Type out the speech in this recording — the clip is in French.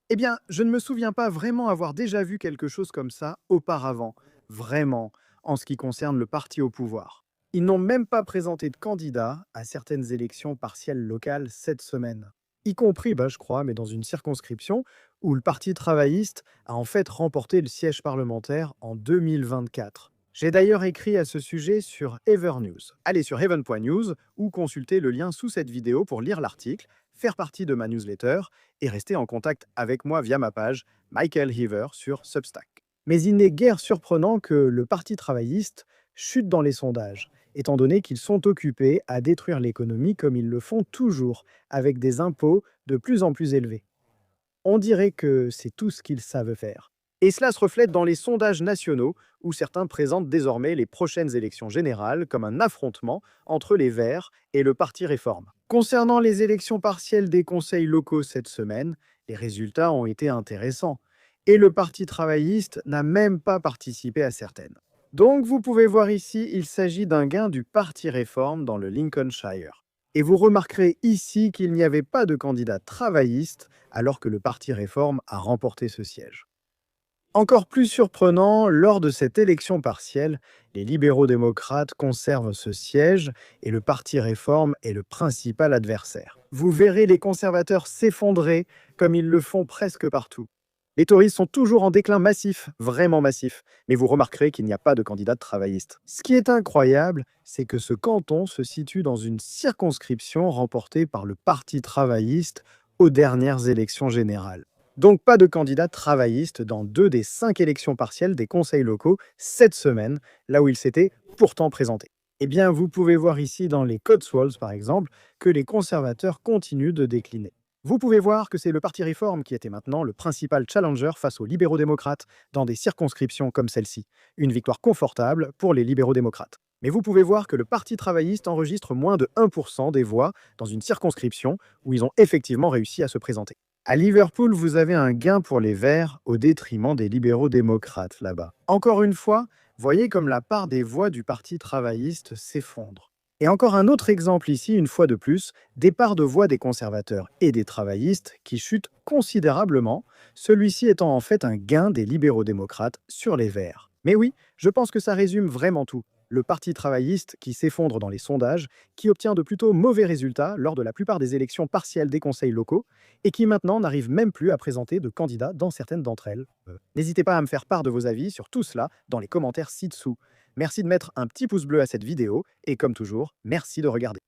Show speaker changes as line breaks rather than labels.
Eh bien, je ne me souviens pas vraiment avoir déjà vu quelque chose comme ça auparavant, vraiment, en ce qui concerne le parti au pouvoir. Ils n'ont même pas présenté de candidat à certaines élections partielles locales cette semaine, y compris, je crois, mais dans une circonscription où le Parti travailliste a en fait remporté le siège parlementaire en 2024. J'ai d'ailleurs écrit à ce sujet sur Evernews. Allez sur heaven.news ou consultez le lien sous cette vidéo pour lire l'article, faire partie de ma newsletter et rester en contact avec moi via ma page Michael Heaver sur Substack. Mais il n'est guère surprenant que le Parti travailliste chute dans les sondages, étant donné qu'ils sont occupés à détruire l'économie comme ils le font toujours, avec des impôts de plus en plus élevés. On dirait que c'est tout ce qu'ils savent faire. Et cela se reflète dans les sondages nationaux, où certains présentent désormais les prochaines élections générales comme un affrontement entre les Verts et le Parti Réforme. Concernant les élections partielles des conseils locaux cette semaine, les résultats ont été intéressants. Et le Parti travailliste n'a même pas participé à certaines. Donc vous pouvez voir ici, il s'agit d'un gain du Parti Réforme dans le Lincolnshire. Et vous remarquerez ici qu'il n'y avait pas de candidat travailliste alors que le Parti Réforme a remporté ce siège. Encore plus surprenant, lors de cette élection partielle, les libéraux-démocrates conservent ce siège et le Parti Réforme est le principal adversaire. Vous verrez les conservateurs s'effondrer comme ils le font presque partout. Les Tories sont toujours en déclin massif, vraiment massif, mais vous remarquerez qu'il n'y a pas de candidat travailliste. Ce qui est incroyable, c'est que ce canton se situe dans une circonscription remportée par le Parti travailliste aux dernières élections générales. Donc pas de candidat travailliste dans 2 des 5 élections partielles des conseils locaux cette semaine, là où il s'était pourtant présenté. Eh bien, vous pouvez voir ici dans les Cotswolds, par exemple, que les conservateurs continuent de décliner. Vous pouvez voir que c'est le Parti Réforme qui était maintenant le principal challenger face aux libéraux-démocrates dans des circonscriptions comme celle-ci. Une victoire confortable pour les libéraux-démocrates. Mais vous pouvez voir que le Parti travailliste enregistre moins de 1% des voix dans une circonscription où ils ont effectivement réussi à se présenter. À Liverpool, vous avez un gain pour les Verts au détriment des libéraux démocrates là-bas. Encore une fois, voyez comme la part des voix du Parti travailliste s'effondre. Et encore un autre exemple ici, une fois de plus, des parts de voix des conservateurs et des travaillistes qui chutent considérablement, celui-ci étant en fait un gain des libéraux démocrates sur les Verts. Mais oui, je pense que ça résume vraiment tout. Le Parti travailliste qui s'effondre dans les sondages, qui obtient de plutôt mauvais résultats lors de la plupart des élections partielles des conseils locaux, et qui maintenant n'arrive même plus à présenter de candidats dans certaines d'entre elles. N'hésitez pas à me faire part de vos avis sur tout cela dans les commentaires ci-dessous. Merci de mettre un petit pouce bleu à cette vidéo, et comme toujours, merci de regarder.